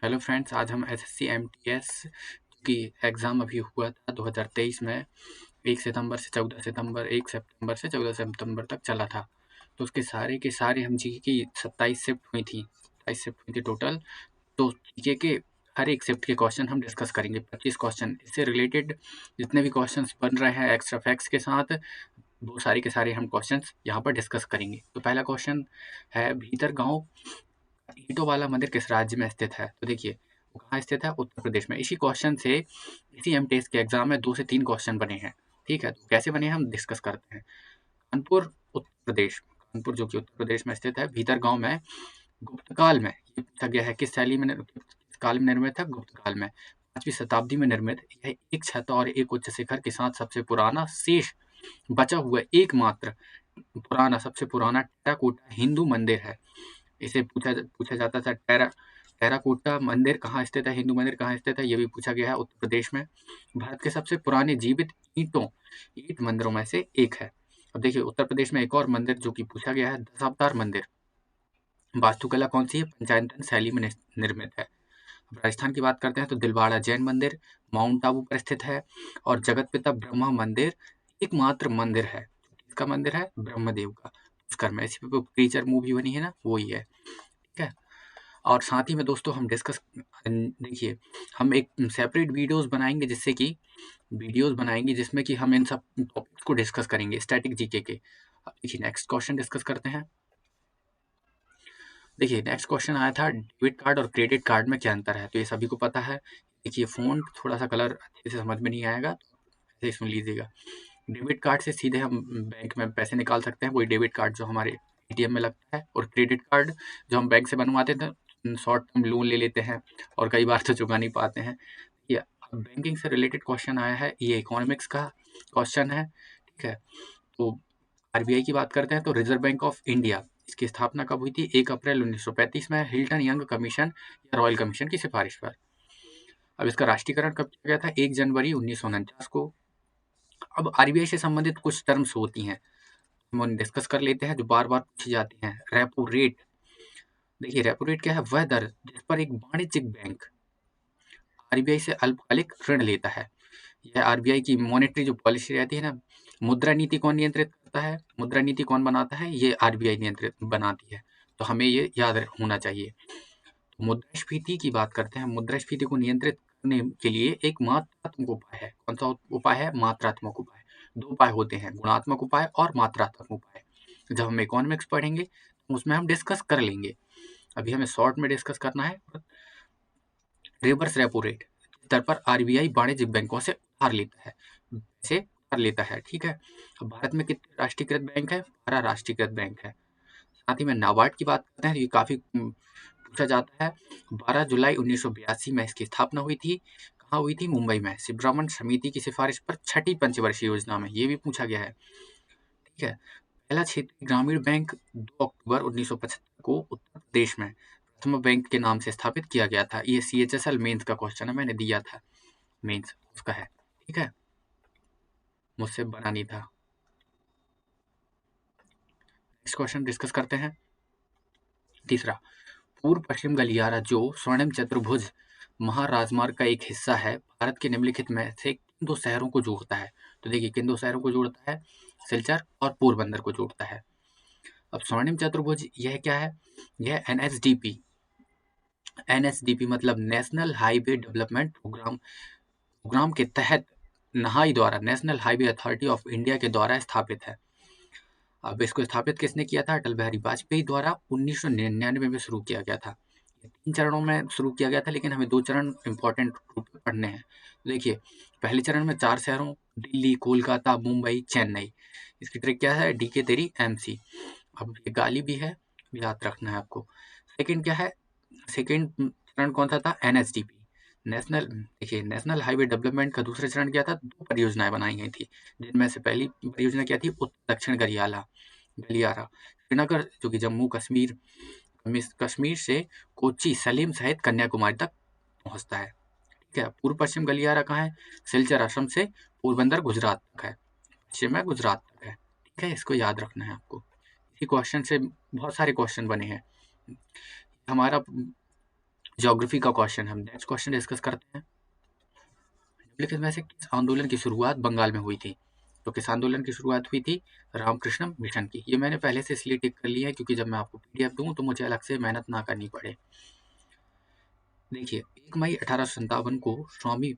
Hello friends, आज हम SSC MTS की एग्ज़ाम अभी हुआ था 2023 में 1 सितंबर से 14 सितंबर 1 सितंबर से 14 सितंबर तक चला था। तो उसके सारे के सारे हम जीके की 27 शिफ्ट हुई थी, 27 शिफ्ट हुई थी टोटल। तो जीके के हर एक शिफ्ट के क्वेश्चन हम डिस्कस करेंगे, 25 क्वेश्चन। इससे रिलेटेड जितने भी क्वेश्चंस बन रहे हैं एक्स्ट्रा फैक्ट्स के साथ, वो सारे के सारे हम क्वेश्चंस यहाँ पर डिस्कस करेंगे। तो पहला क्वेश्चन है, भीतर गाँव ईंटों वाला मंदिर किस राज्य में स्थित है? तो देखिए, वो कहाँ स्थित है? उत्तर प्रदेश में। इसी क्वेश्चन से इसी एमटीएस के एग्जाम में 2 से 3 क्वेश्चन बने हैं। ठीक है, तो कैसे बने हैं हम डिस्कस करते हैं। कानपुर उत्तर प्रदेश, कानपुर जो कि उत्तर प्रदेश में स्थित है, भीतर गांव में गुप्त काल में ये पूछा गया है किस शैली में किस काल में निर्मित है? गुप्त काल में 5वीं शताब्दी में निर्मित यह एक छत और एक उच्च शिखर के साथ सबसे पुराना शेष बचा हुआ एकमात्र पुराना सबसे पुराना टेराकोटा हिंदू मंदिर है। इसे पूछा जाता था टेराकोटा मंदिर कहाँ स्थित है, हिंदू मंदिर कहाँ स्थित है, ये भी पूछा गया है। उत्तर प्रदेश में। भारत के सबसे पुराने जीवित ईंट मंदिरों में से एक है। अब देखिए, उत्तर प्रदेश में एक और मंदिर जो कि पूछा गया है, दशावतार मंदिर। वास्तुकला कौन सी है? पंचायतन शैली में निर्मित है। अब राजस्थान की बात करते हैं तो दिलवाड़ा जैन मंदिर माउंट आबू पर स्थित है। और जगत पिता ब्रह्मा मंदिर एकमात्र मंदिर है। किसका मंदिर है? ब्रह्मदेव का, पुष्कर में। इसी पे टीचर मूवी बनी है ना, वो ही है। ठीक है। और साथ ही में दोस्तों हम डिस्कस देखिए, हम एक सेपरेट वीडियोस बनाएंगे जिसमें कि हम इन सब टॉपिक्स को डिस्कस करेंगे, स्टैटिक जीके के। अब देखिए, नेक्स्ट क्वेश्चन डिस्कस करते हैं। देखिए, नेक्स्ट क्वेश्चन आया था, डेबिट कार्ड और क्रेडिट कार्ड में क्या अंतर है? तो ये सभी को पता है। देखिए, फ़ॉन्ट थोड़ा सा कलर अच्छे से समझ में नहीं आएगा, तो ऐसे सुन लीजिएगा। डेबिट कार्ड से सीधे हम बैंक में पैसे निकाल सकते हैं, वही डेबिट कार्ड जो हमारे एटीएम में लगता है। और क्रेडिट कार्ड जो हम बैंक से बनवाते थे, शॉर्ट टर्म लोन ले लेते हैं और कई बार तो चुका नहीं पाते हैं। ये बैंकिंग से रिलेटेड क्वेश्चन आया है, ये इकोनॉमिक्स का क्वेश्चन है। ठीक है, तो आरबीआई की बात करते हैं तो रिजर्व बैंक ऑफ इंडिया, इसकी स्थापना कब हुई थी? 1 अप्रैल 1935 में हिल्टन यंग कमीशन या रॉयल कमीशन की सिफारिश पर। अब इसका राष्ट्रीयकरण कब किया गया था? 1 जनवरी 1949 को। अब आरबीआई से संबंधित कुछ टर्म्स होती हैं, हम उन्हें डिस्कस कर लेते हैं जो बार बार पूछी जाती हैं। Repo rate. देखिए, रेपो रेट क्या है? वह दर जिस पर एक वाणिज्यिक बैंक आरबीआई से अल्पकालिक ऋण लेता है। यह आरबीआई की मॉनेटरी जो पॉलिसी रहती है ना, मुद्रा नीति कौन नियंत्रित करता है? मुद्रा नीति कौन बनाता है? ये आरबीआई नियंत्रित बनाती है। तो हमें ये याद होना चाहिए। मुद्रास्फीति की बात करते हैं। मुद्रास्फीति को नियंत्रित करने के लिए एक मात्रात्मक उपाय है। कौन सा उपाय है? मात्रात्मक उपाय। 2 उपाय होते हैं, गुणात्मक उपाय और मात्रात्मक उपाय। जब हम इकोनॉमिक्स पढ़ेंगे तो उसमें हम डिस्कस कर लेंगे। अभी हमें शॉर्ट में डिस्कस करना है रिवर्स रेपो रेट दर पर आरबीआई वाणिज्यिक बैंकों से उधार लेता है, से उधार लेता है। ठीक है। अब भारत में कितने राष्ट्रीयकृत बैंक है? 12 राष्ट्रीयकृत बैंक है। साथ ही में नाबार्ड की बात करते हैं, ये काफी पूछा जाता है। 12 जुलाई 1982 में इसकी स्थापना हुई थी। कहाँ हुई थी? मुंबई में, सुब्रमण्य समिति की सिफारिश पर छठी पंचवर्षीय योजना में। ये भी पूछा गया है। ठीक है। पहला क्षेत्रीय ग्रामीण बैंक 2 अक्टूबर 1975 को उत्तर प्रदेश में प्रथम बैंक के नाम से स्थापित किया गया था। ये सीएचएसएल मेंस का क्वेश्चन है, मैंने दिया था, मेंस उसका है। ठीक है, मुझसे बना नहीं था। नेक्स्ट क्वेश्चन डिस्कस करते हैं। तीसरा, पूर्व पश्चिम गलियारा जो स्वर्णिम चतुर्भुज महाराजमार्ग का एक हिस्सा है, भारत के निम्नलिखित में से किन 2 शहरों को जोड़ता है? तो देखिए, किन 2 शहरों को जोड़ता है? सिलचर और पोरबंदर को जोड़ता है। अब स्वर्णिम चतुर्भुज यह क्या है? यह एनएसडीपी मतलब नेशनल हाईवे डेवलपमेंट प्रोग्राम के तहत national highway authority of India के द्वारा स्थापित है। अब इसको स्थापित किसने किया था? अटल बिहारी वाजपेयी द्वारा 1999 में शुरू किया गया था। 3 चरणों में शुरू किया गया था, लेकिन हमें 2 चरण इंपॉर्टेंट रूप से पढ़ने हैं। देखिए, पहले चरण में 4 शहरों दिल्ली, कोलकाता, मुंबई, चेन्नई। इसकी ट्रिक क्या है? डी के तेरी एमसी। अब ये गाली भी है, याद रखना है आपको। सेकंड क्या है? सेकंड चरण कौन सा था? एनएसडीपी, नेशनल हाईवे डेवलपमेंट का दूसरा चरण क्या था? 2 परियोजनाएं बनाई गई थी, जिनमें से पहली परियोजना क्या थी? उत्तर दक्षिण गलियारा श्रीनगर जो कि जम्मू कश्मीर से कोच्चि, सलीम सहित कन्याकुमारी तक पहुंचता है। ठीक है। पूर्व पश्चिम गलियारा कहाँ है? सिलचर असम से पोरबंदर गुजरात तक है, पश्चिम में गुजरात तक है। ठीक है, इसको याद रखना है आपको। इसी क्वेश्चन से बहुत सारे क्वेश्चन बने हैं। हमारा ज्योग्राफी का क्वेश्चन हम नेक्स्ट क्वेश्चन डिस्कस करते हैं। निम्नलिखित में से किस आंदोलन की शुरुआत बंगाल में हुई थी? तो किस आंदोलन की शुरुआत हुई थी? रामकृष्ण मिशन की। ये मैंने पहले से इसलिए टिक कर लिया है क्योंकि जब मैं आपको पीडीएफ दूं तो मुझे अलग से मेहनत ना करनी पड़े। देखिए 1 मई 1857 को स्वामी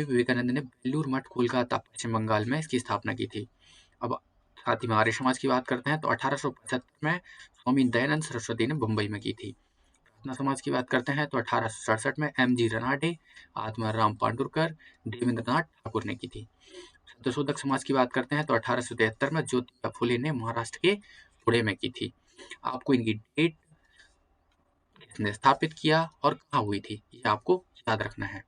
विवेकानंद ने बेलूर मठ कोलकाता पश्चिम बंगाल में इसकी स्थापना की थी। अब साथ ही में आर्य समाज की बात करते हैं तो 1875 में स्वामी दयानंद सरस्वती ने मुंबई में की थी। प्रार्थना समाज की बात करते हैं तो 1867 में एम.जी. रनाडे, आत्माराम पांडुरकर, देवेंद्रनाथ ठाकुर ने की थी। सत्यशोधक समाज की बात करते हैं तो 1873 में ज्योतिबा फुले ने महाराष्ट्र के पुणे में की थी। आपको इनकी डेट, किसने स्थापित किया और कहाँ हुई थी, ये आपको याद रखना है।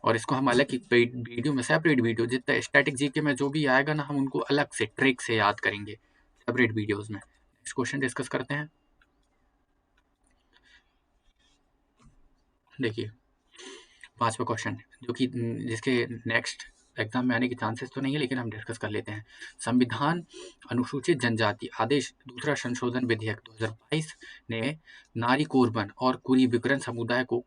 और इसको हम अलग एक वीडियो में, सेपरेट वीडियो, जितना स्टैटिक जीके में जो भी आएगा ना, हम उनको अलग से ट्रिक से याद करेंगे सेपरेट वीडियोस में। नेक्स्ट क्वेश्चन डिस्कस करते हैं। देखिए 5वां क्वेश्चन, जो कि जिसके नेक्स्ट एग्जाम में आने के चांसेस तो नहीं है, लेकिन हम डिस्कस कर लेते हैं। संविधान अनुसूचित जनजाति आदेश दूसरा संशोधन विधेयक 2022 ने नारी कोरबन और कुरी विकरण समुदाय को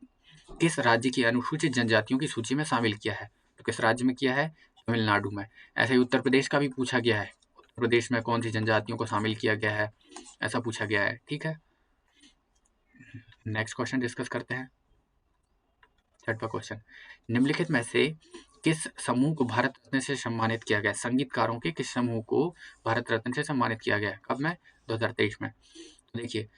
किस राज्य की अनुसूचित जनजातियों की सूची में शामिल किया है? तो किस राज्य में किया है? तमिलनाडु में। ऐसे ही उत्तर प्रदेश का भी पूछा गया है, उत्तर प्रदेश में कौन सी जनजातियों को शामिल किया गया है, ऐसा पूछा गया है। ठीक है, नेक्स्ट क्वेश्चन डिस्कस करते हैं। 6वां क्वेश्चन, निम्नलिखित में से किस समूह को भारत रत्न से सम्मानित किया गया? संगीतकारों के किस समूह को भारत रत्न से सम्मानित किया गया? कब में? 2023 में। तो देखिए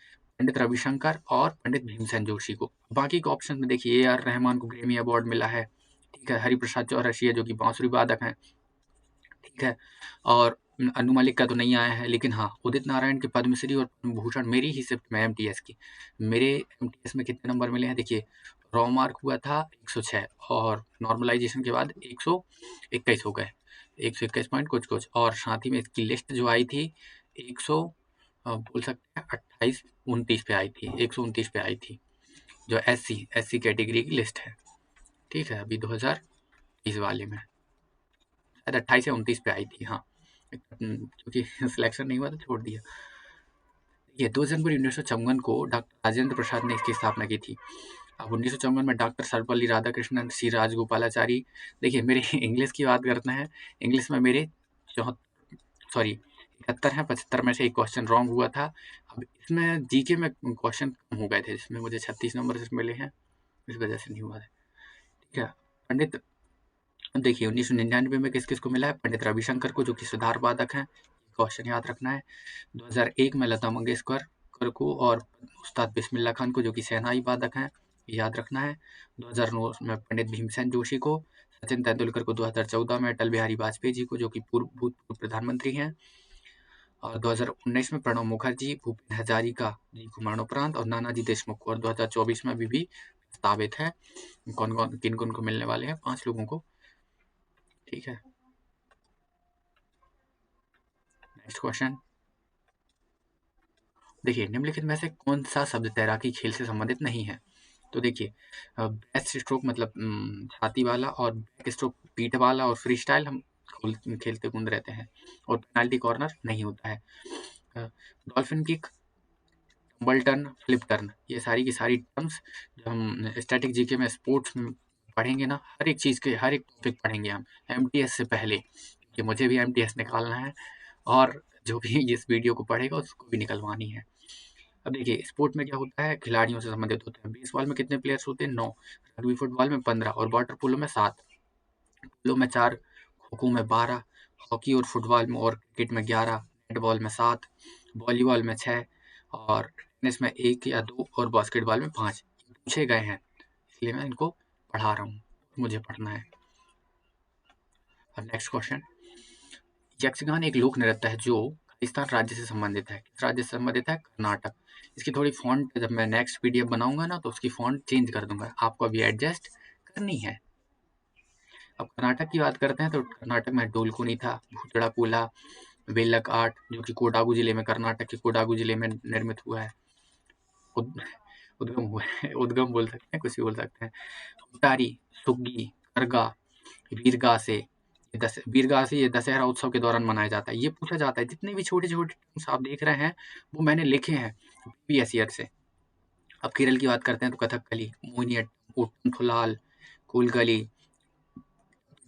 पंडित रविशंकर और पंडित भीमसेन जोशी को। बाकी के ऑप्शन में देखिए ए आर रहमान को ग्रैमी अवार्ड मिला है, ठीक है, हरिप्रसाद चौरसिया जो कि बांसुरी वादक हैं, ठीक है, और अनु मलिक का तो नहीं आया है, लेकिन हाँ उदित नारायण के पद्मश्री और पद्म भूषण मेरी ही शिफ्ट में एमटीएस की, मेरे एमटीएस में कितने नंबर मिले हैं? देखिए रॉ मार्क हुआ था 106 और नॉर्मलाइजेशन के बाद 121 हो गए, 121 पॉइंट कुछ कुछ। और साथ ही में इसकी लिस्ट जो आई थी 100 बोल सकते हैं 28-29 पे आई थी, 129 पे आई थी, जो एससी कैटेगरी की लिस्ट है। ठीक है, अभी 2020 वाले में शायद 28 या 29 पे आई थी। हाँ, क्योंकि सिलेक्शन नहीं हुआ तो छोड़ दिया। ये 2 जनवरी 1954 को डॉक्टर राजेंद्र प्रसाद ने इसकी स्थापना की थी। अब 1954 में डॉक्टर सर्वपल्ली राधाकृष्णन, सी राजगोपालाचारी। देखिए मेरे इंग्लिश की बात करते हैं, इंग्लिश में मेरे 71 हैं, 75 में से एक क्वेश्चन रॉन्ग हुआ था। अब इसमें जीके में क्वेश्चन कम हो गए थे, जिसमें मुझे 36 नंबर मिले हैं, इस वजह से नहीं हुआ है। ठीक है, पंडित देखिए 1999 में किस किस को मिला है? पंडित रविशंकर को, जो कि सुधार वादक हैं, क्वेश्चन याद रखना है। 2001 में लता मंगेशकर को और उस्ताद बिस्मिल्लाह खान को, जो कि शहनाई वादक हैं, याद रखना है। 2009 में पंडित भीमसेन जोशी को, सचिन तेंदुलकर को 2014 में, अटल बिहारी वाजपेयी जी को, जो कि भूतपूर्व प्रधानमंत्री हैं, और 2019 में प्रणब मुखर्जी, भूपेन हजारिका जी को मरणोपरांत, और नानाजी देशमुख को, और 2024 में अभी भी प्रस्तावित है। किन को मिलने वाले हैं? 5 लोगों को। ठीक है, नेक्स्ट क्वेश्चन देखिए, निम्नलिखित में से कौन सा शब्द तैराकी खेल से संबंधित नहीं है? तो देखिए ब्रेस्ट स्ट्रोक मतलब छाती वाला, और बैक स्ट्रोक पीठ वाला, और फ्री स्टाइल हम खेलते कूद रहते हैं, और पेनाल्टी कॉर्नर नहीं होता है। डॉल्फिन किक, बल टर्न, फ्लिप टर्न, ये सारी की सारी टर्म्स जब हम स्टैटिक जीके में स्पोर्ट्स में पढ़ेंगे ना, हर एक चीज़ के हर एक टॉपिक पढ़ेंगे हम एमटीएस से पहले, कि मुझे भी एमटीएस निकालना है, और जो भी इस वीडियो को पढ़ेगा उसको भी निकलवानी है। अब देखिए स्पोर्ट में क्या होता है, खिलाड़ियों से संबंधित होता है। बेसबॉल में कितने प्लेयर्स होते हैं? 9, रग्बी फुटबॉल में 15, और वाटर पोलो में 7, पोलो में 4, खो-खो में 12, हॉकी और फुटबॉल में और क्रिकेट में 11, नेटबॉल में 7, वॉलीबॉल में 6, और टेनिस में 1 या 2, और बास्केटबॉल में 5। पूछे गए हैं, इसलिए मैं इनको पढ़ा रहा हूँ, मुझे पढ़ना है। अब नेक्स्ट क्वेश्चन, यक्षगान एक लोक नृत्य है जो राजस्थान राज्य से संबंधित है। किस राज्य से संबंधित है? कर्नाटक। इसकी थोड़ी फॉन्ट जब मैं नेक्स्ट पीडीएफ बनाऊंगा ना, तो उसकी फॉन्ट चेंज कर दूंगा, आपको अभी एडजस्ट करनी है। अब कर्नाटक की बात करते हैं तो कर्नाटक में डोलकुनी था, भूतड़ा कोला, वेलक आर्ट, जो कि कोडागू जिले में, कर्नाटक के कोडागू जिले में निर्मित हुआ है, उद्गम हुआ है, उद्गम बोल सकते हैं, कुछ भी बोल सकते हैं। उतारी, सुग्गी, करगा, वीरगासे, वीरगासे ये दशहरा उत्सव के दौरान मनाया जाता है। ये पूछा जाता है, जितने भी छोटे छोटे टर्म्स आप देख रहे हैं वो मैंने लिखे हैं प्रीवियस ईयर से। अब केरल की बात करते हैं तो कथकली, मोहिनीअट्टम, ओट्टम कोलकली,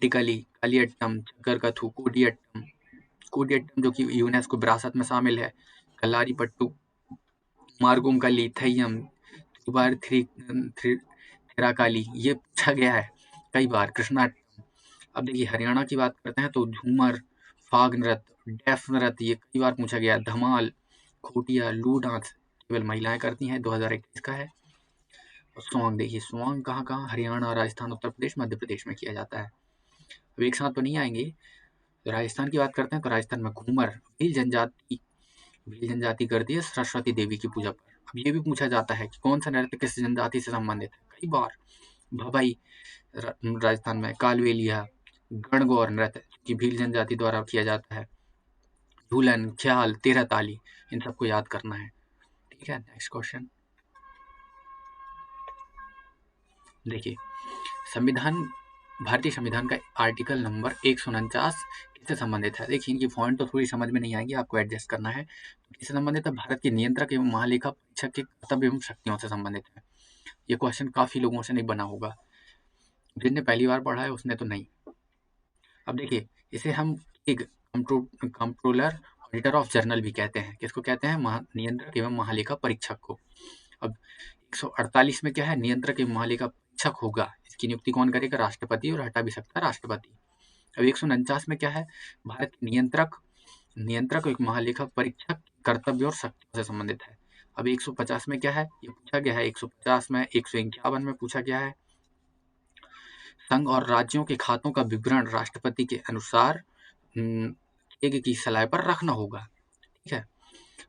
टिकली, कालियट्टम, चक्करकथू, कोडियट्टम जो कि यूनेस्को विरासत में शामिल है, कलारीपट्टू, मार्गोंकली, थय्यम, त्रिपुर थिराकाली, ये पूछा गया है कई बार। कृष्णाटम। अब देखिए हरियाणा की बात करते हैं तो झूमर, फाग नृत्य, डेफ नृत्य, ये कई बार पूछा गया। धमाल, खोटिया, लू डांस केवल महिलाएं करती हैं, 2021 का है। स्वांग, देखिए स्वांग कहाँ कहाँ, हरियाणा, राजस्थान, उत्तर प्रदेश, मध्य प्रदेश में किया जाता है। अब एक साथ तो नहीं आएंगे। तो राजस्थान की बात करते हैं तो राजस्थान में घूमर, भील जनजाति करती है सरस्वती देवी की पूजा पर। अब ये भी पूछा जाता है कि कौन सा नृत्य किस जनजाति से संबंधित है, कई बार। भवाई राजस्थान में, कालवेलिया, गणगौर नृत्य की भील जनजाति द्वारा किया जाता है। झूलन, ख्याल, तेरह ताली, इन सबको याद करना है। ठीक है, नेक्स्ट क्वेश्चन देखिए। भारतीय संविधान का आर्टिकल नंबर 149 किससे संबंधित है? देखिए इनकी पॉइंट तो थोड़ी समझ में नहीं आएगी, आपको एडजस्ट करना है। किससे संबंधित है? भारत के नियंत्रक एवं महालेखा परीक्षक के कर्तव्य एवं शक्तियों से संबंधित है। ये क्वेश्चन काफी लोगों से नहीं बना होगा, जिसने पहली बार पढ़ा है उसने तो नहीं। अब देखिए इसे हम एक कंट्रोलर ऑडिटर ऑफ जर्नल भी कहते हैं। किसको कहते हैं? नियंत्रक एवं महालेखा परीक्षक को। अब 148 में क्या है? नियंत्रक एवं महालेखा परीक्षक होगा, इसकी नियुक्ति कौन करेगा? राष्ट्रपति, और हटा भी सकता है राष्ट्रपति। अब 149 में क्या है? भारत के नियंत्रक एक महालेखा परीक्षक कर्तव्य और शक्तियों से संबंधित है। अब 150 में क्या है? ये पूछा गया है 150 में। 151 में पूछा गया है संघ और राज्यों के खातों का विवरण राष्ट्रपति के अनुसार केग की सलाह पर रखना होगा। ठीक है।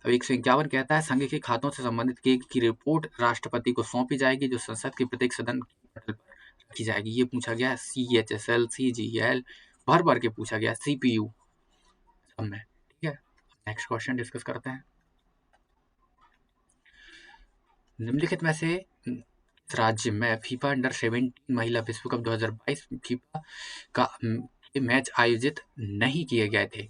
अब 151 कहता है संघ के खातों से संबंधित केग की रिपोर्ट राष्ट्रपति को सौंपी जाएगी, जो संसद के प्रत्येक सदन के पटल पर रखी जाएगी। ये पूछा गया है CHSL, CGL, भर भर के पूछा गया, CPU सब में। ठीक है, नेक्स्ट क्वेश्चन डिस्कस करते हैं। निम्नलिखित में से किस राज्य में फीफा अंडर 17 महिला विश्व कप 2022 फीफा का मैच आयोजित नहीं किए गए थे?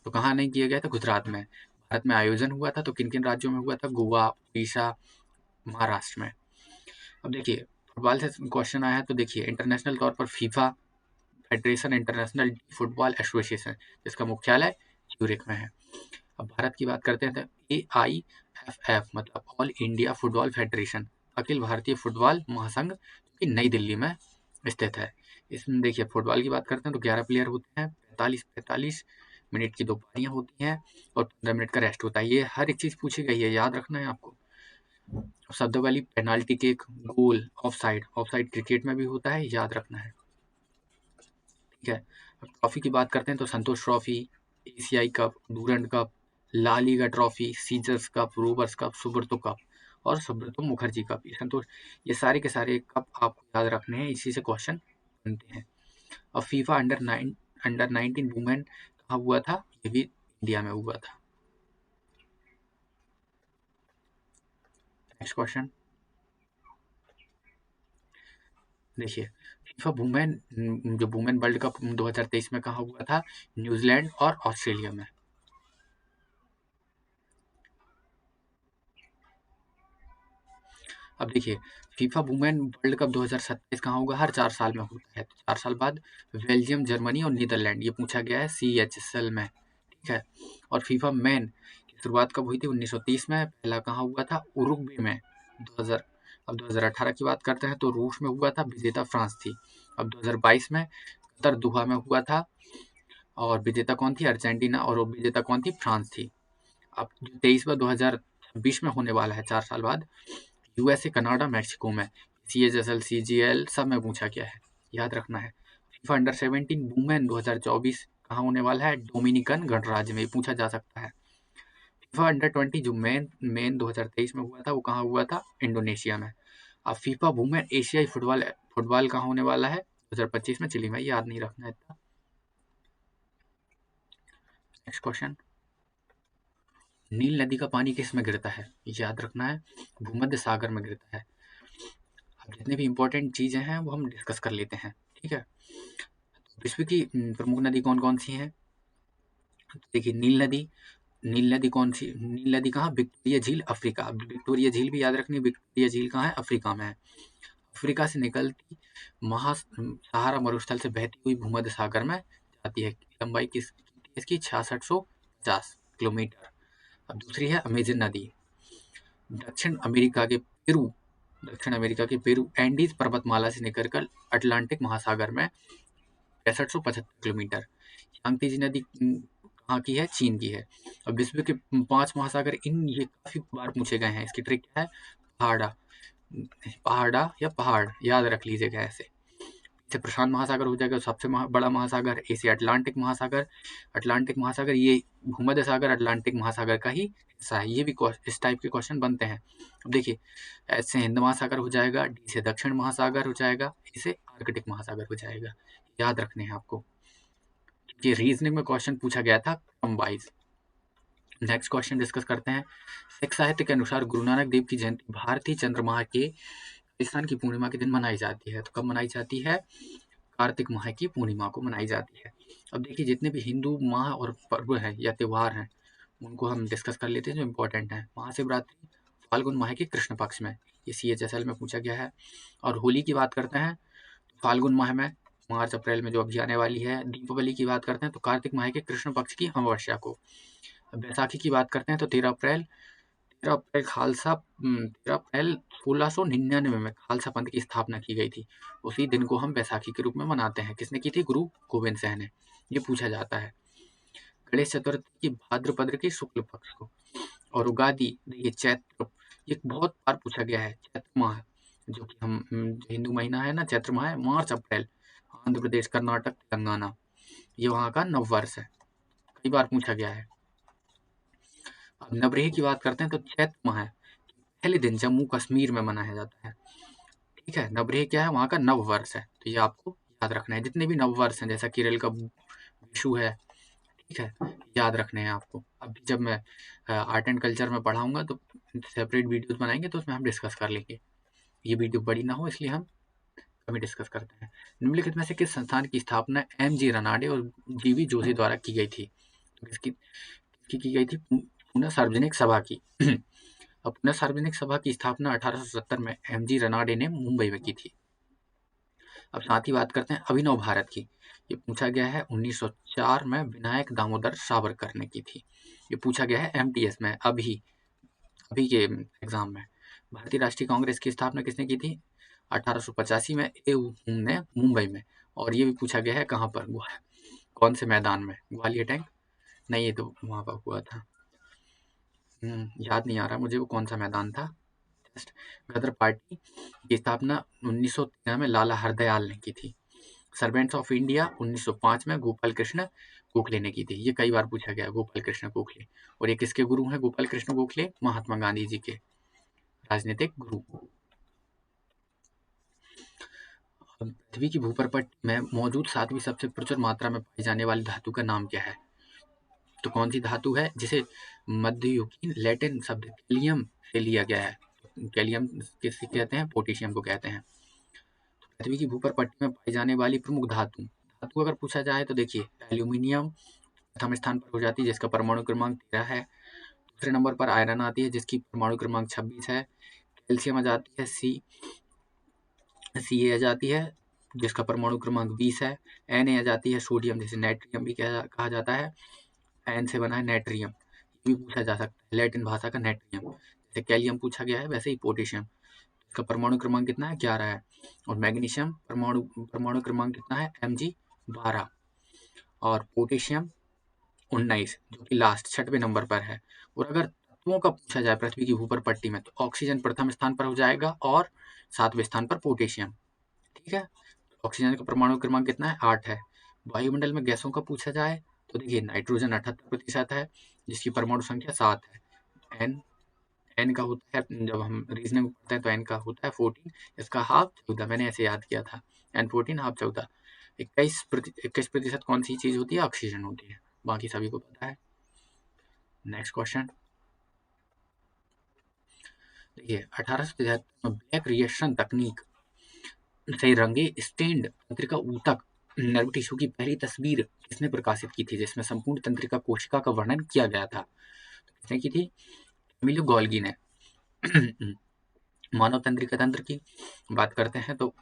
तो कहाँ नहीं किए गए थे? गुजरात में। भारत में आयोजन हुआ था तो किन किन राज्यों में हुआ था? गोवा, उड़ीसा, महाराष्ट्र में। अब देखिए फुटबॉल से क्वेश्चन आया है तो देखिए इंटरनेशनल तौर पर FIFA federation international football association, जिसका मुख्यालय ज्यूरिख में है। अब भारत की बात करते हैं तो AIFF मतलब all India football federation, Akhil Bharatiya football महासंघ, जो कि नई दिल्ली में स्थित है। इसमें देखिए फुटबॉल की बात करते हैं तो 11 प्लेयर होते हैं, 45 मिनट की 2 पारियां होती हैं और 15 मिनट का रेस्ट होता है। ये हर एक चीज पूछी गई है, याद रखना है आपको। शब्दों वाली पेनाल्टी किक, गोल, ऑफसाइड क्रिकेट में भी होता है, याद रखना है। ठीक है। ट्रॉफी की बात करते हैं तो संतोष ट्रॉफी, एशियाई cup, Durand cup, La Liga trophy, सीजर्स cup, Rovers cup, Subroto cup और सुब्रतो मुखर्जी कप। ये सारे के सारे कप आपको याद रखने हैं, इसी से क्वेश्चन बनते हैं। अब फीफा अंडर 19 वुमेन कहाँ हुआ था? ये भी इंडिया में हुआ था। नेक्स्ट क्वेश्चन देखिए, फीफा वुमेन वर्ल्ड कप 2023 में कहाँ हुआ था? न्यूजीलैंड और ऑस्ट्रेलिया में। अब देखिए फीफा वुमेन वर्ल्ड कप 2027 कहाँ होगा? हर 4 साल में होता है। तो 4 साल बाद बेल्जियम, जर्मनी और नीदरलैंड, ये पूछा गया है CHSL में। ठीक है। और फीफा मैन की शुरुआत कब हुई थी? 1930 में। पहला कहाँ हुआ था? उरुग्वे में। 2000 अब 2018 की बात करते हैं तो रूस में हुआ था, विजेता फ्रांस थी। अब 2022 में कतर दोहा में हुआ था और विजेता कौन थी? अर्जेंटीना, और विजेता कौन थी? फ्रांस थी। अब 23 में 2020 में होने वाला है 4 साल बाद, USA, कनाडा, मैक्सिको में। CHSL, CGL सब में पूछा गया है, याद रखना है। फीफा अंडर 17 वुमेन 2024 कहाँ होने वाला है? डोमिनिकन गणराज्य में, पूछा जा सकता है। फीफा अंडर 20 जो मेन 2023 में हुआ था, वो कहाँ हुआ था? इंडोनेशिया में। अब फीफा वुमेन एशियाई फुटबॉल कहाँ होने वाला है? 2025 में चिली में, याद नहीं रखना है इतना। नेक्स्ट क्वेश्चन, नील नदी का पानी किस में गिरता है? याद रखना है, भूमध्य सागर में गिरता है। अब जितने भी इंपॉर्टेंट चीजें हैं वो हम डिस्कस कर लेते हैं। ठीक है। विश्व की प्रमुख नदी कौन कौन सी हैं? देखिए नील नदी, नील नदी कौन सी, नील नदी कहाँ, विक्टोरिया झील अफ्रीका। अब विक्टोरिया झील भी याद रखनी, विक्टोरिया झील कहाँ है, अफ्रीका में है। अफ्रीका से निकलती सहारा मरुस्थल से बहती हुई भूमध्य सागर में जाती है। लंबाई इसकी 6650 किलोमीटर। अब दूसरी है अमेजन नदी, दक्षिण अमेरिका के पेरू एंडीज पर्वतमाला से निकलकर अटलांटिक महासागर में 6575 किलोमीटर। यांगत्जे नदी कहाँ की है, चीन की है। अब विश्व के 5 महासागर, ये काफी बार पूछे गए हैं। इसकी ट्रिक क्या है, पहाड़ याद रख लीजिएगा ऐसे। इसे प्रशांत महासागर हो जाएगा, सबसे बड़ा महासागर। इसे अटलांटिक महासागर ये भूमध्य सागर अटलांटिक महासागर का ही हिस्सा है। ये भी इस टाइप के क्वेश्चन बनते हैं। अब देखिए, एच से हिंद महासागर हो जाएगा, डी से दक्षिण महासागर हो जाएगा, ई से आर्कटिक महासागर हो जाएगा। याद रखने हैं आपको। ये रीजनिंग में क्वेश्चन पूछा गया था क्रम वाइज। नेक्स्ट क्वेश्चन डिस्कस करते हैं। सिख साहित्य के अनुसार गुरु नानक देव की जयंती भारतीय चंद्रमा के पाकिस्तान की पूर्णिमा के दिन मनाई जाती है। तो कब मनाई जाती है, कार्तिक माह की पूर्णिमा को मनाई जाती है। अब देखिए, जितने भी हिंदू माह और पर्व हैं या त्योहार हैं, उनको हम डिस्कस कर लेते हैं जो इम्पोर्टेंट हैं। महाशिवरात्रि फाल्गुन माह के कृष्ण पक्ष में, ये CHSL में पूछा गया है। और होली की बात करते हैं तो फाल्गुन माह में, मार्च अप्रैल में जो अभी आने वाली है। दीपावली की बात करते हैं तो कार्तिक माह के कृष्ण पक्ष की अमावस्या को। बैसाखी की बात करते हैं तो 13 अप्रैल 1699 में खालसा पंथ की स्थापना की गई थी। उसी दिन को हम बैसाखी के रूप में मनाते हैं। किसने की थी, गुरु गोविंद सिंह ने। ये पूछा जाता है। गणेश चतुर्थी की भाद्रपद के शुक्ल पक्ष को। और उगादि देखिए चैत्र, ये बहुत बार पूछा गया है। चैत्र माह जो कि हम हिंदू महीना है ना, चैत्र माह है, मार्च अप्रैल, आंध्र प्रदेश कर्नाटक तेलंगाना, ये वहाँ का नववर्ष है, कई बार पूछा गया है। अब नवरेह की बात करते हैं तो चैत्र माह पहले दिन जम्मू कश्मीर में मनाया जाता है। ठीक है, नवरेह क्या है, वहाँ का नव वर्ष है। तो ये आपको याद रखना है। जितने भी नव वर्ष हैं, जैसा केरल का विशु है, ठीक है, याद रखने हैं आपको। अभी जब मैं आर्ट एंड कल्चर में पढ़ाऊंगा तो सेपरेट वीडियोस बनाएंगे, तो उसमें हम डिस्कस कर लेंगे। ये वीडियो बड़ी ना हो, इसलिए हम कभी डिस्कस करते हैं। निम्नलिखित में से किस संस्थान की स्थापना MG रनाडे और GV जोशी द्वारा की गई थी। तो किसकी की गई थी, पुणे सार्वजनिक सभा की। अब पुणे सार्वजनिक सभा की स्थापना 1870 में MG रनाडे ने मुंबई में की थी। अब साथ ही बात करते हैं अभिनव भारत की। ये पूछा गया है 1904 में विनायक दामोदर सावरकर ने की थी। ये पूछा गया है MTS में अभी के एग्जाम में। भारतीय राष्ट्रीय कांग्रेस की स्थापना किसने की थी, 1885 में ए.उ. ने मुंबई में। और ये भी पूछा गया है कहाँ पर, कौन से मैदान में, ग्वालियर टैंक नहीं, ये तो वहाँ पर हुआ था। याद नहीं आ रहा मुझे वो कौन सा मैदान था। गदर पार्टी की स्थापना 1913 में लाला हरदयाल ने की थी। सर्वेंट्स ऑफ इंडिया 1905 में गोपाल कृष्ण गोखले ने की थी। ये कई बार पूछा गया, गोपाल कृष्ण गोखले। और ये किसके गुरु हैं, गोपाल कृष्ण गोखले, महात्मा गांधी जी के राजनीतिक गुरु। पृथ्वी की भूपर्पट में मौजूद 7वीं सबसे प्रचुर मात्रा में पाई जाने वाली धातु का नाम क्या है। तो कौन सी धातु है जिसे मध्ययुगीन लैटिन शब्द कैलियम से लिया गया है। कैलियम किसे कहते हैं, पोटेशियम को कहते हैं। पृथ्वी की भूपर्पट्टी में पाई जाने वाली प्रमुख धातु अगर पूछा जाए तो देखिए, एल्यूमिनियम प्रथम स्थान पर हो जाती है, जिसका परमाणु क्रमांक 13 है। दूसरे नंबर पर आयरन आती है, जिसकी परमाणु क्रमांक 26 है। कैल्शियम आ जाती है, Ca आ जाती है, जिसका परमाणु क्रमांक 20 है। Na आ जाती है, सोडियम जिसे नाइट्रियम भी कहा जाता है, एन से बना है नाइट्रियम। ये भी पूछा जा सकता है, लैटिन भाषा का नाइट्रियम। जैसे कैलियम पूछा गया है, वैसे ही पोटेशियम, इसका परमाणु क्रमांक कितना है, 11 है। और मैग्नीशियम परमाणु क्रमांक कितना है, Mg 12। और पोटेशियम 19, जो कि लास्ट 6वें नंबर पर है। और अगर तत्वों का पूछा जाए पृथ्वी की ऊपर पट्टी में, तो ऑक्सीजन प्रथम स्थान पर हो जाएगा और 7वें स्थान पर पोटेशियम। ठीक है, ऑक्सीजन का परमाणु क्रमांक कितना है, 8 है। वायुमंडल में गैसों का पूछा जाए तो देखिए, नाइट्रोजन 78% है, जिसकी परमाणु संख्या 7 है। एन का होता है, जब हम रीजनिंग करते हैं तो एन का होता है 14, इसका हाफ 14, मैंने ऐसे याद किया था, N14 हाफ 14। 21% कौन सी चीज होती है, ऑक्सीजन होती है, बाकी सभी को पता है। नेक्स्ट क्वेश्चन देखिए, 1873 में ब्लैक रिएक्शन तकनीक से रंगे स्टेन्ड पत्रिका ऊतक नर्व टिश्यू की पहली तस्वीर किसने प्रकाशित की थी जिसमें संपूर्ण तंत्रिका कोशिका का वर्णन किया गया था? तो किसने की थी? कैमिलो गोल्गी ने। मानव तंत्रिका तंत्र की बात करते हैं तो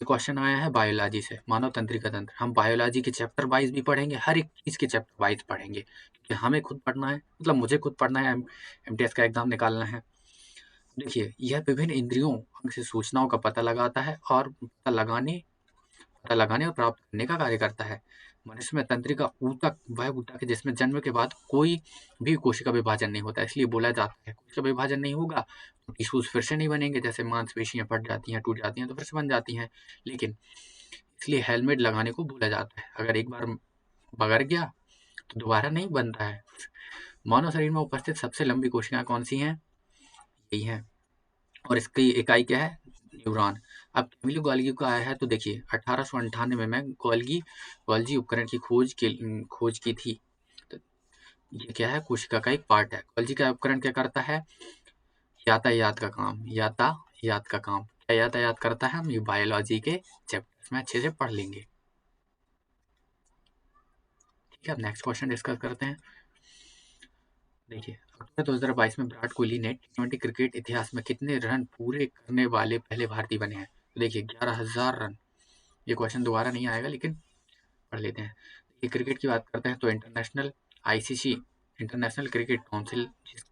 क्वेश्चन आया है बायोलॉजी से, मानव तंत्रिका तंत्र। हम बायोलॉजी के चैप्टर वाइज भी पढ़ेंगे, हर एक चीज के चैप्टर वाइज पढ़ेंगे, क्योंकि हमें खुद पढ़ना है, मतलब मुझे खुद पढ़ना है, एमटीएस का एग्जाम निकालना है। देखिए, यह विभिन्न इंद्रियों अंग से सूचनाओं का पता लगाता है और पता लगाने और प्राप्त करने का कार्य करता है। मनुष्य में तंत्रिका ऊतक वह ऊतक है जिसमें जन्म के बाद कोई भी कोशिका विभाजन नहीं होता, इसलिए बोला जाता है कोशिका विभाजन नहीं होगा तो टिश्यूज फिर से नहीं बनेंगे, जैसे मांसपेशियां फट जाती हैं, टूट जाती हैं तो फिर से बन जाती हैं। लेकिन इसलिए हेलमेट लगाने को बोला जाता है, अगर एक बार बगर गया तो दोबारा नहीं बनता है। मानव शरीर में उपस्थित सबसे लंबी कोशिकाएं कौन सी हैं? यही है, और इसकी इकाई क्या है? न्यूरॉन। अब कैमिलो गोल्गी का आया है तो देखिए 1898 में गोल्जी उपकरण की खोज की थी। तो ये क्या है? कोशिका का एक पार्ट है। गोल्जी का उपकरण क्या करता है? यातायात का काम। क्या यातायात करता है? हम ये बायोलॉजी के चैप्टर्स में अच्छे से पढ़ लेंगे। ठीक है, अब नेक्स्ट क्वेश्चन डिस्कस करते हैं। देखिए, अक्टूबर 2022 में विराट कोहली ने टी20 क्रिकेट इतिहास में कितने रन पूरे करने वाले पहले भारतीय बने हैं? तो देखिए 11,000 रन। ये क्वेश्चन दोबारा नहीं आएगा, लेकिन पढ़ लेते हैं। ये क्रिकेट की बात करते हैं तो international ICC international cricket council जिसकी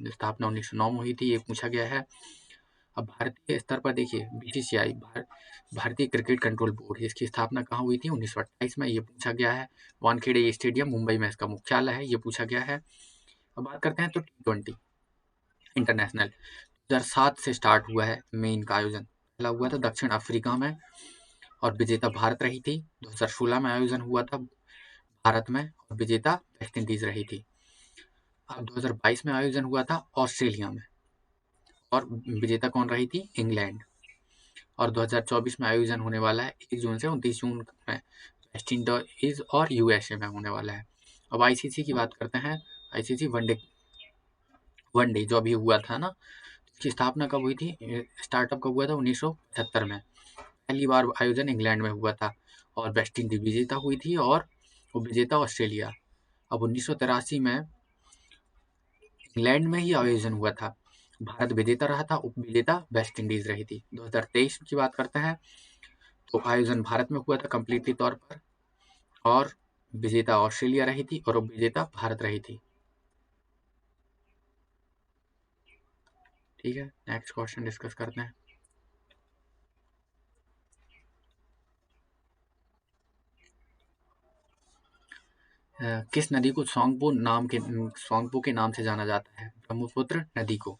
स्थापना 1909 में हुई थी, ये पूछा गया है। अब भारतीय स्तर पर देखिए बीसीसीआई भारतीय क्रिकेट कंट्रोल बोर्ड, इसकी स्थापना कहाँ हुई थी? 1928 में, ये पूछा गया है। वानखेड़े स्टेडियम मुंबई में इसका मुख्यालय है, ये पूछा गया है। अब बात करते हैं तो टी20 इंटरनेशनल 2007 से स्टार्ट हुआ है। मेन का आयोजन पहला हुआ था दक्षिण अफ्रीका में और विजेता भारत रही थी। 2016 में आयोजन हुआ था भारत में और विजेता वेस्ट इंडीज रही थी। अब 2022 में आयोजन हुआ था ऑस्ट्रेलिया में और विजेता कौन रही थी? इंग्लैंड। और 2024 में आयोजन होने वाला है 1 जून से 29 जून में वेस्ट इंडीज और यूएसए में होने वाला है। अब आईसीसी की बात करते हैं। आईसीसी वनडे जो अभी हुआ था ना, इसकी स्थापना कब हुई थी? स्टार्टअप कब हुआ था? 1975 में। पहली बार आयोजन इंग्लैंड में हुआ था और वेस्ट इंडीज विजेता हुई थी और वो विजेता ऑस्ट्रेलिया। अब 1983 में इंग्लैंड में ही आयोजन हुआ था, भारत विजेता रहा था, उप विजेता वेस्ट इंडीज रही थी। 2023 की बात करते हैं तो आयोजन भारत में हुआ था कंप्लीटली तौर पर और विजेता ऑस्ट्रेलिया रही थी और उप विजेता भारत रही थी। ठीक है, नेक्स्ट क्वेश्चन डिस्कस करते हैं। किस नदी को सोंगपो के नाम से जाना जाता है? ब्रह्मपुत्र नदी को।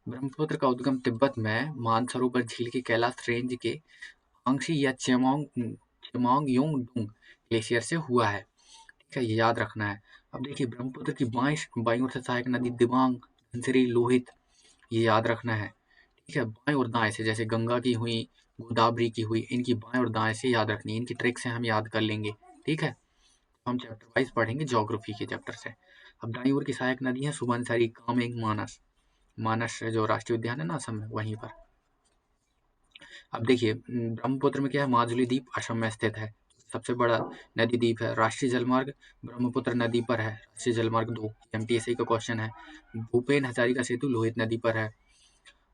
ब्रह्मपुत्र का उद्गम तिब्बत में मानसरोवर झील के कैलाश रेंज के आंगशी या चेमांगयोंगडुंग ग्लेशियर से हुआ है। ठीक है, ये याद रखना है। अब देखिए ब्रह्मपुत्र की बाईं ओर से सहायक नदी दिबांग, धनसिरी, लोहित, ये याद रखना है। ठीक है, बाएं और दाएं से, जैसे गंगा की हुई, गोदावरी की हुई, इनकी बाएं और दाएं से याद रखनी है, इनकी ट्रिक से हम याद कर लेंगे। ठीक है, हम चैप्टर वाइज पढ़ेंगे ज्योग्राफी के चैप्टर से। अब दाईं ओर की सहायक नदी है सुबनसिरी, कामेंग, मानस। मानस जो राष्ट्रीय उद्यान है ना असम में, वहीं पर। अब देखिए ब्रह्मपुत्र में क्या है? माजुली द्वीप असम में स्थित है, सबसे बड़ा नदी द्वीप है। राष्ट्रीय जलमार्ग ब्रह्मपुत्र नदी पर है, राष्ट्रीय जलमार्ग 2, एमटीएससी का क्वेश्चन है। भूपेन हजारिका सेतु लोहित नदी पर है।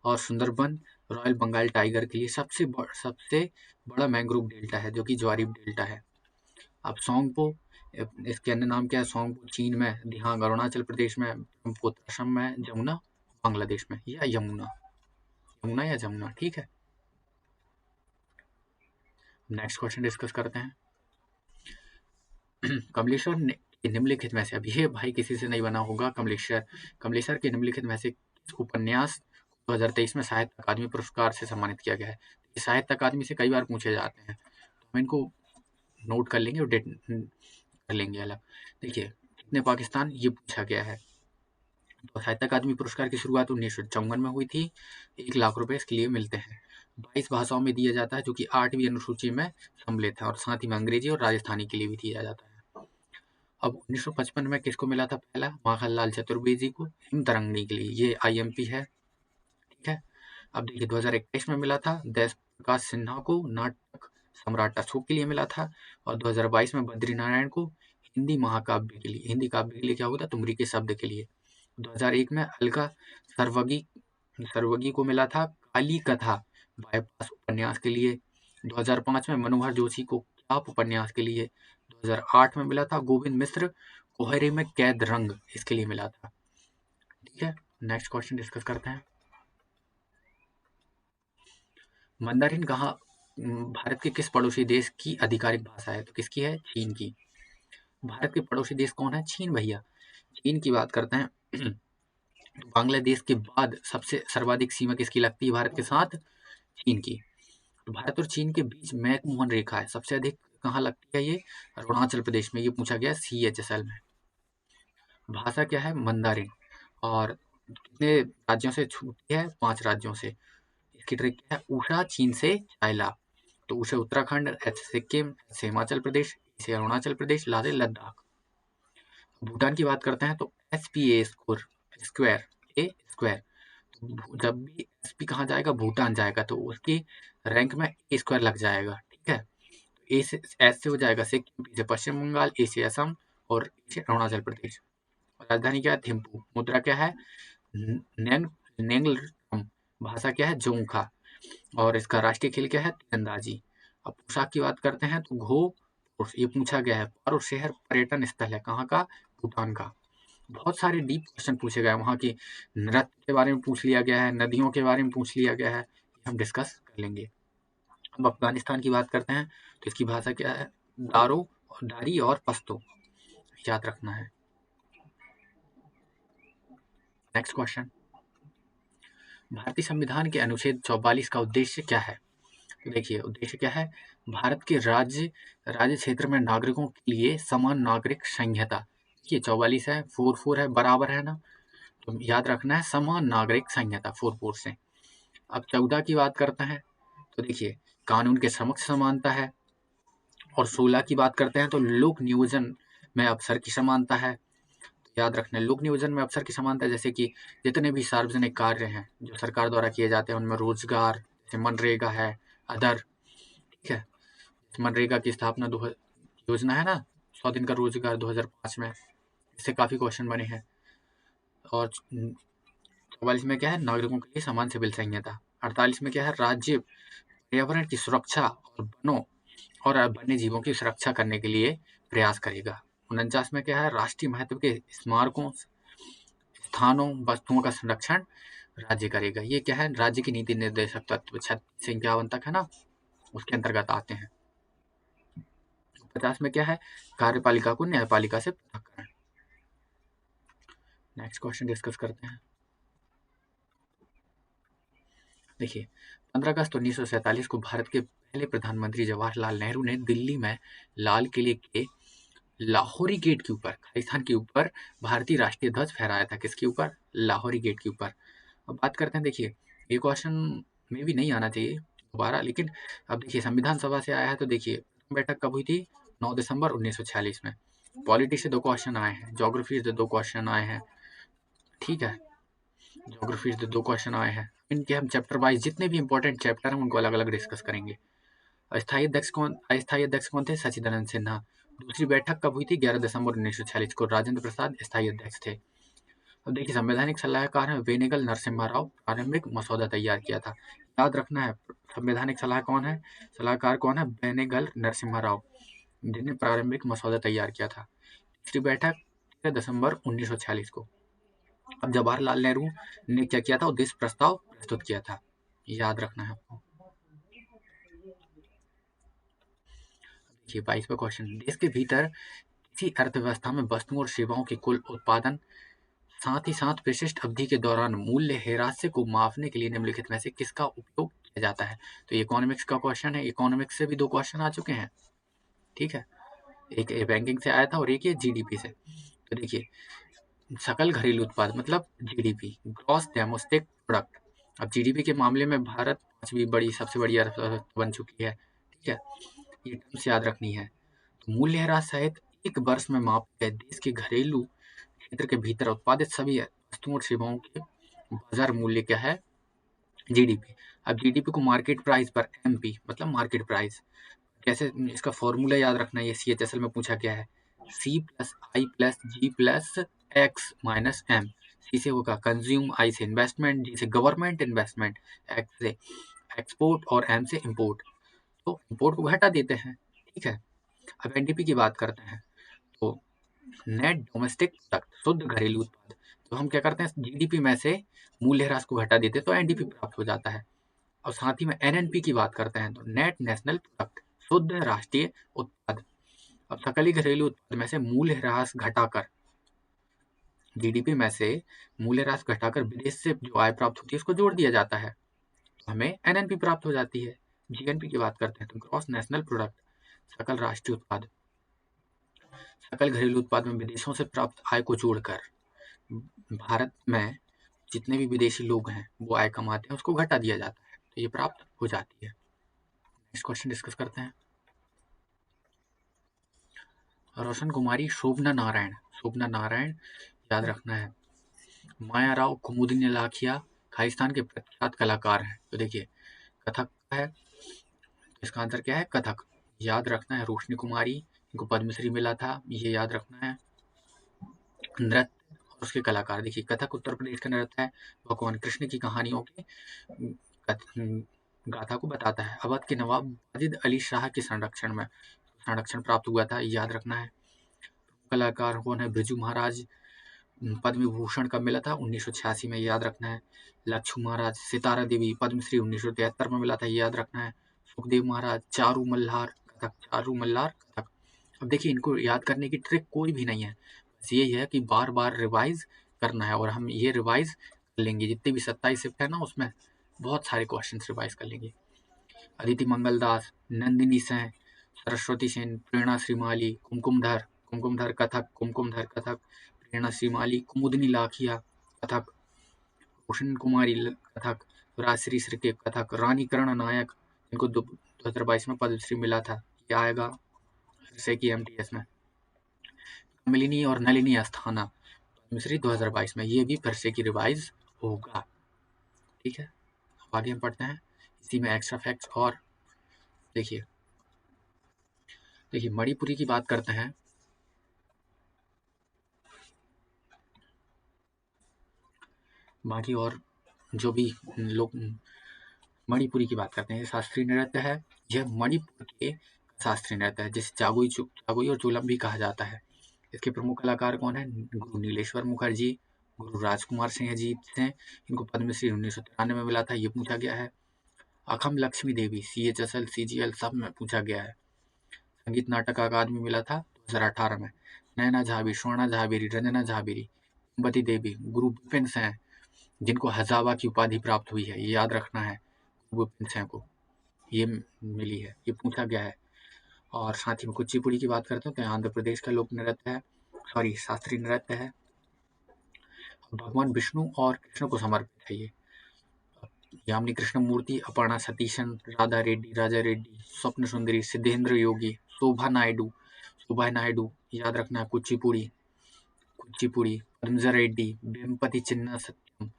और सुंदरबन रॉयल बंगाल टाइगर के लिए सबसे बड़ा मैंग्रोव डेल्टा है, जो कि ज्वारी डेल्टा है। अब सोंगपो, इसके अन्य नाम क्या है? सोंगपो चीन में, दिहांग अरुणाचल प्रदेश में, ब्रह्मपुत्र असम में, जमुना बांग्लादेश में, या यमुना या जमुना। ठीक है, नेक्स्ट क्वेश्चन डिस्कस करते हैं। कमलेश्वर निम्नलिखित में से, अब ये भाई किसी से नहीं बना होगा। कमलेश्वर के निम्नलिखित में से किस उपन्यास 2023 में साहित्य अकादमी पुरस्कार से सम्मानित किया गया है? ये साहित्य अकादमी से कई बार पूछे जाते हैं, तो हम इनको नोट कर लेंगे और डेट कर लेंगे अलग। देखिए कितने पाकिस्तान, ये पूछा गया है। तो साहित्य अकादमी पुरस्कार की शुरुआत 1954 में हुई थी। 1 लाख रुपए इसके लिए मिलते हैं। 22 भाषाओं में दिया जाता है, जो कि 8वीं अनुसूची में सम्मिलित है, और साथ ही में अंग्रेजी और राजस्थानी के लिए भी दिया जाता है। अब 1955 में किसको मिला था? पहला माखनलाल चतुर्वेदी को, हिम तरंगिणी के लिए, ये आईएमपी है। ठीक है, अब देखिए 2021 में मिला था देश प्रकाश सिन्हा को नाटक सम्राट अशोक के लिए मिला था, और 2022 में बद्रीनारायण को हिंदी महाकाव्य के लिए, हिंदी काव्य के लिए क्या होता है, तुमरी के शब्द के लिए। 2001 में अलका सर्वगी को मिला था काली कथा बाईपास उपन्यास के लिए। 2005 में मनोहर जोशी को किताब उपन्यास के लिए। 2008 में मिला था गोविंद मिश्र कोहरे में कैद रंग, इसके लिए मिला था। ठीक है, नेक्स्ट क्वेश्चन डिस्कस करते हैं। मंदारिन कहाँ भारत के किस पड़ोसी देश की आधिकारिक भाषा है? तो किसकी है? चीन की। भारत के पड़ोसी देश कौन है? चीन भैया। चीन की बात करते हैं तो बांग्लादेश के बाद सबसे सर्वाधिक सीमा किसकी लगती है भारत के साथ? चीन की। तो भारत और चीन के बीच मैकमोहन रेखा है, सबसे अधिक कहाँ लगती है ये? अरुणाचल प्रदेश में। ये पूछा गया CHSL में। भाषा क्या है? मंदारिन। और कितने राज्यों से छूटी है? 5 राज्यों से। इसकी ट्रिक क्या है? ऊषा चीन से चाइला, तो ऊ से उत्तराखंड, एच से सिक्किम, एच से हिमाचल प्रदेश, ई से अरुणाचल प्रदेश, ला से लद्दाख। भूटान की बात करते हैं तो SPA स्क्वायर ए स्क्वायर, जब भी SP कहाँ जाएगा? भूटान जाएगा, तो उसकी रैंक में A स्क्वायर लग जाएगा। ठीक है, ए से एस से हो जाएगा सिक्किम, पी से पश्चिम बंगाल, ए से असम और ए से अरुणाचल प्रदेश। राजधानी क्या है? थिम्पू। मुद्रा क्या है? नेंगलरम। भाषा क्या है? जोंगखा। और इसका राष्ट्रीय खेल क्या है? तीरंदाजी। अब पोशाक की बात करते हैं तो घो, ये पूछा गया है। पारो शहर पर्यटन स्थल है कहाँ का? भूटान का। बहुत सारे डीप क्वेश्चन पूछे गए, वहाँ की नृत्य के बारे में पूछ लिया गया है, नदियों के बारे में पूछ लिया गया है, हम डिस्कस कर लेंगे। अब अफगानिस्तान की बात करते हैं तो इसकी भाषा क्या है? दारो और दारी और पश्तो, याद रखना है। नेक्स्ट क्वेश्चन, भारतीय संविधान के अनुच्छेद 44 का उद्देश्य क्या है? तो देखिए उद्देश्य क्या है? भारत के राज्य क्षेत्र में नागरिकों के लिए समान नागरिक संहिता, ये 44 है, 44 है, बराबर है ना, तो याद रखना है समान नागरिक संहिता 44 से। अब 14 की बात करते हैं तो देखिए कानून के समक्ष समानता है, और 16 की बात करते हैं तो लोक नियोजन में अवसर की समानता है। याद रखना है लोक नियोजन में अवसर की समानता, जैसे कि जितने भी सार्वजनिक कार्य हैं जो सरकार द्वारा किए जाते हैं उनमें रोजगार, जैसे मनरेगा है, अदर। ठीक है, मनरेगा की स्थापना योजना है ना, 100 दिन का रोजगार 2005 में, इससे काफी क्वेश्चन बने हैं। और 44 में क्या है? नागरिकों के लिए समान सिविल संहिता। 48 में क्या है? राज्य पर्यावरण की सुरक्षा और और वन्य जीवों की सुरक्षा करने के लिए प्रयास करेगा। 49 में क्या है? राष्ट्रीय महत्व के स्मारकों, स्थानों, वस्तुओं का संरक्षण राज्य करेगा। ये क्या है? राज्य की नीति निर्देशक तत्व 36 से 51 तक है ना, उसके अंतर्गत आते हैं। 50 में क्या है? कार्यपालिका को न्यायपालिका से पृथक करें। नेक्स्ट क्वेश्चन डिस्कस करते हैं। देखिए 15 अगस्त 1947 को भारत के पहले प्रधानमंत्री जवाहरलाल नेहरू ने दिल्ली में लाल किले के लाहौरी गेट के ऊपर, खालिस्तान के ऊपर भारतीय राष्ट्रीय ध्वज फहराया था। किसके ऊपर? लाहौरी गेट के ऊपर। अब बात करते हैं, देखिए ये क्वेश्चन में भी नहीं आना चाहिए दोबारा, लेकिन अब देखिए संविधान सभा से आया है तो देखिए बैठक कब हुई थी? 9 दिसंबर 1946 में। पॉलिटी से 2 क्वेश्चन आए हैं, ज्योग्राफी से 2 क्वेश्चन आए हैं। ठीक है, ज्योग्राफी से 2 क्वेश्चन आए हैं। इनके हम चैप्टर वाइज जितने भी इंपॉर्टेंट चैप्टर हैं उनको अलग अलग डिस्कस करेंगे। अस्थायी अध्यक्ष कौन थे? सचिदानंद सिन्हा। दूसरी बैठक कब हुई थी? 11 दिसंबर 1946 को। राजेंद्र प्रसाद स्थायी अध्यक्ष थे। अब देखिए संवैधानिक सलाहकार हैं वेनेगल नरसिम्हा राव, प्रारंभिक मसौदा तैयार किया था। याद रखना है संवैधानिक सलाहकार कौन है? वेनेगल नरसिम्हा राव, जिन्हें प्रारंभिक मसौदा तैयार किया था। तीसरी बैठक 13 दिसंबर 1946 को। अब जवाहरलाल नेहरू ने क्या किया था? उद्देश्य प्रस्ताव प्रस्तुत किया था, याद रखना है आपको। देखिए 22वां क्वेश्चन, देश के भीतर किसी अर्थव्यवस्था में वस्तुओं और सेवाओं के कुल उत्पादन साथ ही साथ विशिष्ट अवधि के दौरान मूल्य ह्रास को मापने के लिए निम्नलिखित में से किसका उपयोग किया जाता है? तो इकोनॉमिक्स का क्वेश्चन है, इकोनॉमिक्स से भी 2 क्वेश्चन आ चुके हैं। ठीक है, एक बैंकिंग से आया था और एक ये GDP से। तो देखिए सकल घरेलू उत्पाद मतलब GDP, ग्रॉस डोमेस्टिक प्रोडक्ट। अब GDP के मामले में भारत 5वीं सबसे बड़ी अर्थव्यवस्था बन चुकी है। ठीक है, ये टर्म्स याद रखनी है। तो मूल्य ह्रास सहित एक वर्ष में मापे गए देश के घरेलू क्षेत्र के भीतर उत्पादित सभी वस्तुओं और सेवाओं के बाजार मूल्य क्या है? GDP। अब GDP को मार्केट प्राइस पर MP मतलब मार्केट प्राइस कैसे इसका फॉर्मूला याद रखना है, ये CHSL में पूछा गया है, C प्लस आई प्लस जी प्लस एक्स माइनस एम। सी से होगा कंज्यूम, आई से इन्वेस्टमेंट, जी से गवर्नमेंट इन्वेस्टमेंट, एक्स से एक्सपोर्ट और एम से इम्पोर्ट। तो इम्पोर्ट को घटा देते हैं, ठीक है। अब एनडीपी की बात करते हैं, तो नेट डोमेस्टिक प्रोडक्ट, शुद्ध घरेलू उत्पाद, तो हम क्या करते हैं, जीडीपी में से मूल्यह्रास को घटा देते हैं तो एनडीपी प्राप्त हो जाता है। और साथ ही में एनएनपी की बात करते हैं, तो नेट नेशनल प्रोडक्ट, शुद्ध राष्ट्रीय उत्पाद। अब सकली घरेलू उत्पाद में से मूल्यह्रास घटाकर, जीडीपी में से मूल्यह्रास घटाकर विदेश से जो आय प्राप्त होती है उसको जोड़ दिया जाता है, तो हमें एनएनपी प्राप्त हो जाती है। जीएनपी की बात करते हैं, तो ग्रॉस नेशनल प्रोडक्ट, सकल राष्ट्रीय उत्पाद, सकल घरेलू उत्पाद में विदेशों से प्राप्त आय को जोड़कर भारत में जितने भी विदेशी लोग हैं वो आय कमाते हैं उसको घटा दिया जाता है, तो ये प्राप्त हो जाती है। नेक्स्ट क्वेश्चन डिस्कस करते हैं। रोशन कुमारी शोभना नारायण, शोभना नारायण याद रखना है। माया राव कुमुदिनी लाखिया खालिस्तान के प्रख्यात कलाकार हैं, तो देखिए कथक है, इसका आंसर क्या है, कथक। याद रखना है रोशनी कुमारी, इनको पद्मश्री मिला था, ये याद रखना है। नृत्य और उसके कलाकार, देखिए कथक उत्तर प्रदेश का नृत्य है, भगवान कृष्ण की कहानियों के गाथा को बताता है। अवध के नवाब वाजिद अली शाह के संरक्षण प्राप्त हुआ था, याद रखना है। कलाकार कौन है, बिरजू महाराज, पद्म विभूषण कब मिला था, 1986 में, याद रखना है। लक्ष्मण महाराज, सितारा देवी, पद्मश्री 1973 में मिला था, याद रखना है। सुखदेव महाराज, चारू मल्हार कथक, चारू मल्हार कथक। अब देखिए इनको याद करने की ट्रिक कोई भी नहीं है, बस यही है कि बार बार रिवाइज करना है, और हम ये रिवाइज कर लेंगे, जितने भी 27 शिफ्ट है ना उसमें बहुत सारे क्वेश्चन रिवाइज कर लेंगे। अदिति मंगलदास, नंदिनी सेन, सरस्वती सेन, प्रेरणा श्रीमाली, कुमकुमधर कथक, कुमकुमधर कथक, प्रेरणा श्रीमाली, कुमुदिनी लाखिया कथक, रोशन कुमारी कथक, राजश्री श्री कथक, रानी कर्ण नायक, इनको 2022 में पद्मश्री मिला था, ये आएगा फिर की एमटीएस में। कमलिनी और नलिनी अस्थाना, पद्मश्री 2022 में, ये भी फिर से की रिवाइज होगा, ठीक है। अब आगे हम पढ़ते हैं, इसी में एक्स्ट्रा फैक्ट्स। और देखिए मणिपुरी की बात करते हैं, बाकी और जो भी लोग मणिपुरी की बात करते हैं, ये शास्त्रीय नृत्य है, यह मणिपुर के शास्त्रीय नृत्य है, जिसे जागोई और चोलम भी कहा जाता है। इसके प्रमुख कलाकार कौन है, गुरु नीलेश्वर मुखर्जी, गुरु राजकुमार सिंह जी हैं, इनको पद्मश्री 1993 में मिला था, ये पूछा गया है। अखम लक्ष्मी देवी, CHSL CGL सब में पूछा गया है। संगीत नाटक अकादमी मिला था 2018 में। नैना झाबेरी, स्वर्णा झाबेरी, रंजना झाबेरी, कुंबती देवी, गुरु विपिन सिंह, जिनको हजावा की उपाधि प्राप्त हुई है, ये याद रखना है, गुरु विपिन सिंह को ये मिली है, ये पूछा गया है। और साथ ही में कुचिपुड़ी की बात करते हैं, तो आंध्र प्रदेश का लोक नृत्य है, सॉरी शास्त्रीय नृत्य है, भगवान विष्णु और कृष्ण को समर्पित है ये। यामिनी कृष्णमूर्ति, अपर्णा सतीशन, राधा रेड्डी, राजा रेड्डी, स्वप्न सुंदरी, सिद्धेंद्र योगी, शोभा नायडू, याद रखना है। कुचिपुड़ी, पद्मजा रेड्डी, वेम्पति चिन्ना सत्यम,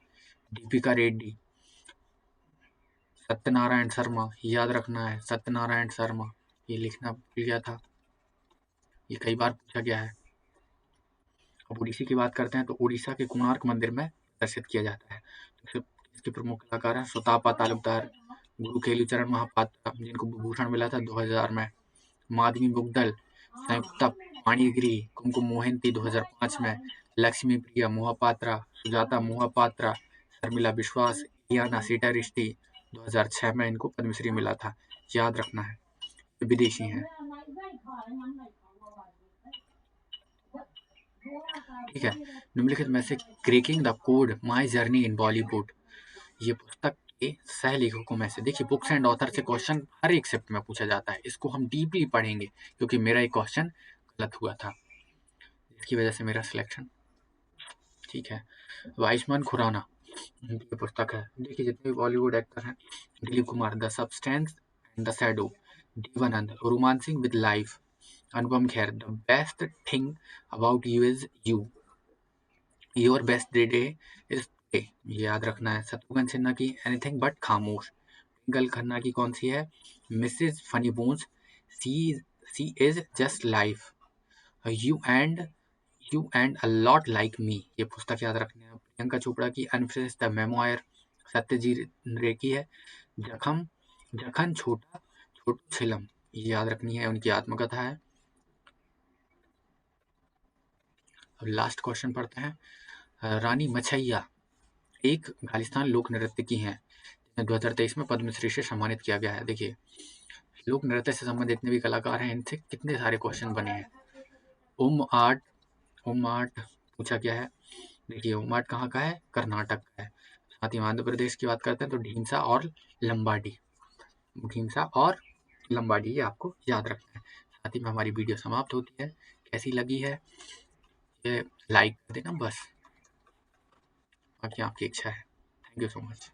दीपिका रेड्डी, सत्यनारायण शर्मा, याद रखना है, सत्यनारायण शर्मा, ये लिखना भूल गया था, ये कई बार पूछा गया है। अब ओडिसी की बात करते हैं, तो उड़ीसा के कोणार्क मंदिर में प्रदर्शित किया जाता है। तो इसके प्रमुख कलाकार हैं सुतापा तालुकदार, गुरु केलुचरण महापात्रा, जिनको विभूषण मिला था 2000 में, माधवी मुग्दल, संयुक्ता पाणिग्री, कुमकुम मोहंती 2005 में, लक्ष्मी प्रिया मोहपात्रा, सुजाता मोहपात्रा, शर्मिला विश्वास, इयाना सीटारिष्टी, 2006 में इनको पद्मश्री मिला था, याद रखना है, ये विदेशी हैं, ठीक है। निम्नलिखित में से cracking the code my journey in Bollywood, ये पुस्तक के सह लेखकों में से, देखिए बुक्स एंड ऑथर से क्वेश्चन हर एक शिफ्ट में पूछा जाता है, इसको हम डीपली पढ़ेंगे क्योंकि मेरा एक क्वेश्चन गलत हुआ था, इसकी वजह से मेरा सिलेक्शन, ठीक है। आयुष्मान खुराना, ये पुस्तक है, देखिए जितने भी बॉलीवुड एक्टर हैं, Dilip Kumar, the substance and the shadow, Devanand, romancing with life, Anupam Kher, the best thing about you is you, your best day is today, याद रखना है। शत्रुघ्न सिन्हा की anything but Khamosh, Twinkle Khanna की कौन सी है, Mrs Funnybones, she is just life, you and a lot like me। ये पुस्तक याद रखनी है। प्रियंका चोपड़ा की अनफिनिश्ड द मेमोयर, सत्यजीत रे की है जखम जखन छोटा छोटू छिलम, ये याद रखनी है, उनकी आत्मकथा है। अब लास्ट क्वेश्चन पढ़ते हैं। रानी मछैया एक खालिस्तान लोक नृत्य की हैं, जिन्हें 2023 में पद्मश्री से सम्मानित किया गया है। देखिए, लोक नृत्य से संबंधित जितने भी कलाकार हैं, इनसे कितने सारे क्वेश्चन बने हैं। उम आर्ट पूछा गया है। देखिए, उम आर्ट कहाँ का है? कर्नाटक का है। साथ ही आंध्र प्रदेश की बात करते हैं तो ढींसा और लंबाडी, ये आपको याद रखना है। साथ ही में हमारी वीडियो समाप्त होती है। कैसी लगी है ये लाइक कर देना बस, बाकी आपकी इच्छा है। Thank you so much.